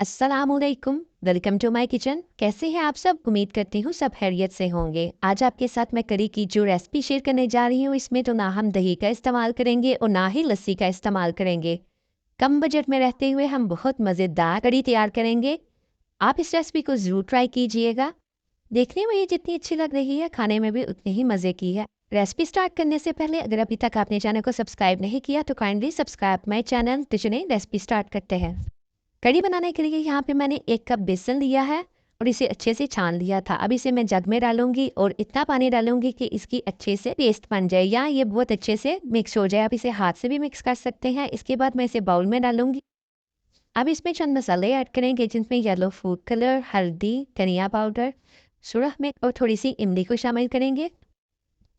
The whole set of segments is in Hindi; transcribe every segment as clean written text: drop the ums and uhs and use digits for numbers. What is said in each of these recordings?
अस्सलामुअलैकुम, वेलकम टू माय किचन। कैसे हैं आप सब? उम्मीद करती हूँ सब खैरियत से होंगे। आज आपके साथ मैं करी की जो रेसिपी शेयर करने जा रही हूँ, इसमें तो ना हम दही का इस्तेमाल करेंगे और ना ही लस्सी का इस्तेमाल करेंगे। कम बजट में रहते हुए हम बहुत मज़ेदार करी तैयार करेंगे। आप इस रेसिपी को ज़रूर ट्राई कीजिएगा। देखने में ये जितनी अच्छी लग रही है, खाने में भी उतनी ही मज़े की है। रेसिपी स्टार्ट करने से पहले अगर अभी तक आपने चैनल को सब्सक्राइब नहीं किया तो काइंडली सब्सक्राइब माई चैनल। तो चलिए रेसिपी स्टार्ट करते हैं। कढ़ी बनाने के लिए यहाँ पे मैंने 1 कप बेसन लिया है और इसे अच्छे से छान लिया था। अब इसे मैं जग में डालूंगी और इतना पानी डालूंगी कि इसकी अच्छे से पेस्ट बन जाए या ये बहुत अच्छे से मिक्स हो जाए। आप इसे हाथ से भी मिक्स कर सकते हैं। इसके बाद मैं इसे बाउल में डालूंगी। अब इसमें चंद मसाले ऐड करेंगे जिनमें येलो फूड कलर, हल्दी, धनिया पाउडर, सुरख मिर्च और थोड़ी सी इमली को शामिल करेंगे।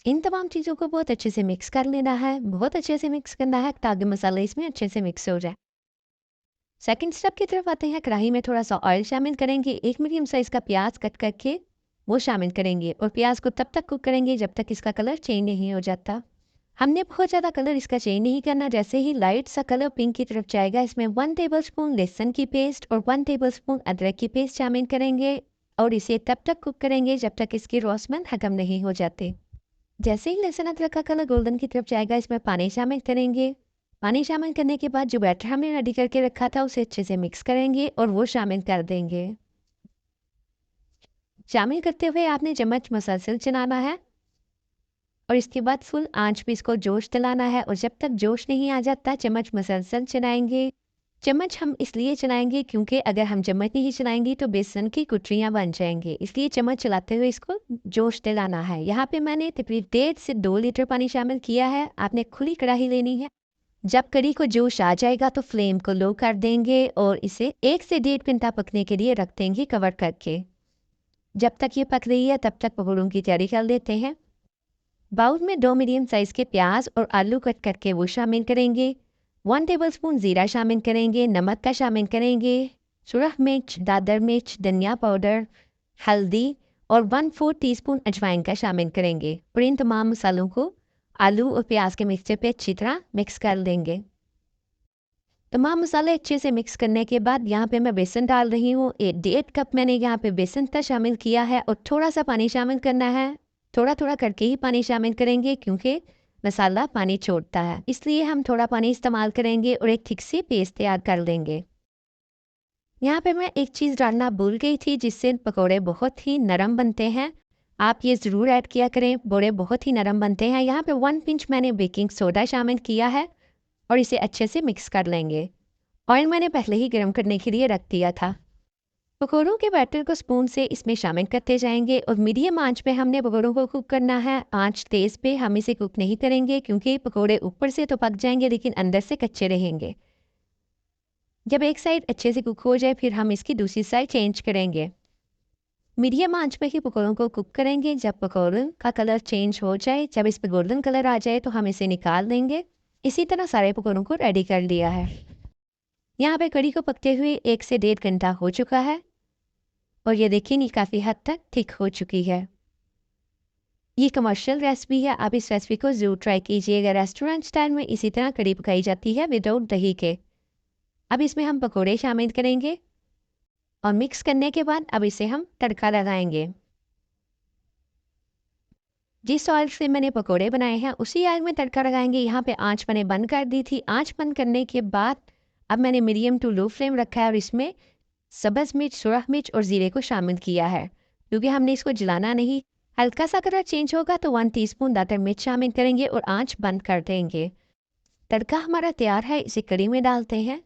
इन तमाम चीज़ों को बहुत अच्छे से मिक्स कर लेना है, बहुत अच्छे से मिक्स करना है ताकि मसाले इसमें अच्छे से मिक्स हो जाए। सेकंड स्टेप की तरफ आते हैं। कढ़ाई में थोड़ा सा ऑयल शामिल करेंगे। 1 मीडियम साइज़ का प्याज कट करके वो शामिल करेंगे और प्याज को तब तक कुक करेंगे जब तक इसका कलर चेंज नहीं हो जाता। हमने बहुत ज़्यादा कलर इसका चेंज नहीं करना। जैसे ही लाइट सा कलर पिंक की तरफ जाएगा, इसमें 1 टेबलस्पून लहसुन की पेस्ट और 1 टेबलस्पून अदरक की पेस्ट शामिल करेंगे और इसे तब तक कुक करेंगे जब तक इसकी रॉ स्मेल खत्म नहीं हो जाते। जैसे ही लहसुन अदरक का कलर गोल्डन की तरफ जाएगा, इसमें पानी शामिल करेंगे। पानी शामिल करने के बाद जो बैटर हमने रेडी करके रखा था उसे अच्छे से मिक्स करेंगे और वो शामिल कर देंगे। शामिल करते हुए आपने चम्मच मसलसल चलाना है और इसके बाद फुल आंच पे इसको जोश दिलाना है और जब तक जोश नहीं आ जाता चम्मच मसलसल चलाएंगे। चम्मच हम इसलिए चलाएंगे क्योंकि अगर हम चम्मच नहीं चलाएंगे तो बेसन की गुठलियाँ बन जाएंगी, इसलिए चम्मच चलाते हुए इसको जोश दिलाना है। यहाँ पे मैंने तकरीबन 1.5 से 2 लीटर पानी शामिल किया है। आपने खुली कढ़ाई लेनी है। जब कढ़ी को जोश आ जाएगा तो फ्लेम को लो कर देंगे और इसे 1 से 1.5 घंटा पकने के लिए रख देंगे कवर करके। जब तक ये पक रही है तब तक पकौड़ों की तैयारी कर लेते हैं। बाउल में 2 मीडियम साइज़ के प्याज और आलू कट करके वो शामिल करेंगे। 1 टेबलस्पून ज़ीरा शामिल करेंगे, नमक का शामिल करेंगे, सुरख मिर्च, दादर मिर्च, धनिया पाउडर, हल्दी और 1/4 टीस्पून अजवाइन का शामिल करेंगे और इन तमाम मसालों को आलू और प्याज के मिक्सचर पे अच्छी तरह मिक्स कर लेंगे। तमाम मसाले अच्छे से मिक्स करने के बाद यहाँ पे मैं बेसन डाल रही हूँ। 1.5 कप मैंने यहाँ पे बेसन का शामिल किया है और थोड़ा सा पानी शामिल करना है। थोड़ा थोड़ा करके ही पानी शामिल करेंगे क्योंकि मसाला पानी छोड़ता है, इसलिए हम थोड़ा पानी इस्तेमाल करेंगे और एक थिक सी पेस्ट तैयार कर लेंगे। यहाँ पे मैं एक चीज़ डालना भूल गई थी जिससे पकौड़े बहुत ही नरम बनते हैं। आप ये ज़रूर ऐड किया करें, बड़े बहुत ही नरम बनते हैं। यहाँ पे 1 पिंच मैंने बेकिंग सोडा शामिल किया है और इसे अच्छे से मिक्स कर लेंगे। ऑयल मैंने पहले ही गर्म करने के लिए रख दिया था। पकौड़ों के बैटर को स्पून से इसमें शामिल करते जाएंगे और मीडियम आंच पे हमने पकौड़ों को कुक करना है। आंच तेज़ पे हम इसे कुक नहीं करेंगे क्योंकि पकौड़े ऊपर से तो पक जाएंगे लेकिन अंदर से कच्चे रहेंगे। जब एक साइड अच्छे से कुक हो जाए फिर हम इसकी दूसरी साइड चेंज करेंगे। मीडियम आंच पे ही पकौड़ों को कुक करेंगे। जब पकौड़ों का कलर चेंज हो जाए, जब इस पर गोल्डन कलर आ जाए तो हम इसे निकाल देंगे। इसी तरह सारे पकौड़ों को रेडी कर लिया है। यहाँ पे कढ़ी को पकते हुए 1 से 1.5 घंटा हो चुका है और ये देखिए ये काफ़ी हद तक थिक हो चुकी है। ये कमर्शियल रेसिपी है, आप इस रेसिपी को ज़रूर ट्राई कीजिएगा। रेस्टोरेंट स्टाइल में इसी तरह कढ़ी पकाई जाती है विदाउट दही के। अब इसमें हम पकौड़े शामिल करेंगे और मिक्स करने के बाद अब इसे हम तड़का लगाएंगे। जिस ऑयल से मैंने पकोड़े बनाए हैं उसी ऑयल में तड़का लगाएंगे। यहाँ पे आंच मैंने बंद कर दी थी। आंच बंद करने के बाद अब मैंने मीडियम टू लो फ्लेम रखा है और इसमें सब्ज़ मिर्च, सुरख मिर्च और ज़ीरे को शामिल किया है क्योंकि हमने इसको जलाना नहीं। हल्का सा कलर चेंज होगा तो 1 टीस्पून दातर मिर्च शामिल करेंगे और आंच बंद कर देंगे। तड़का हमारा तैयार है, इसे कढ़ी में डालते हैं।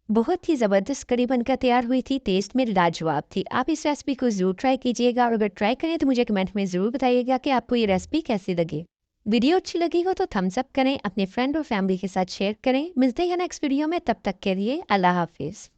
बहुत ही ज़बरदस्त कढ़ी बनकर तैयार हुई थी, टेस्ट में लाजवाब थी। आप इस रेसिपी को ज़रूर ट्राई कीजिएगा और अगर ट्राई करें तो मुझे कमेंट में ज़रूर बताइएगा कि आपको ये रेसिपी कैसी लगी। वीडियो अच्छी लगी हो तो थम्स अप करें, अपने फ्रेंड और फैमिली के साथ शेयर करें। मिलते हैं नेक्स्ट वीडियो में, तब तक के लिए अल्लाह हाफिज़।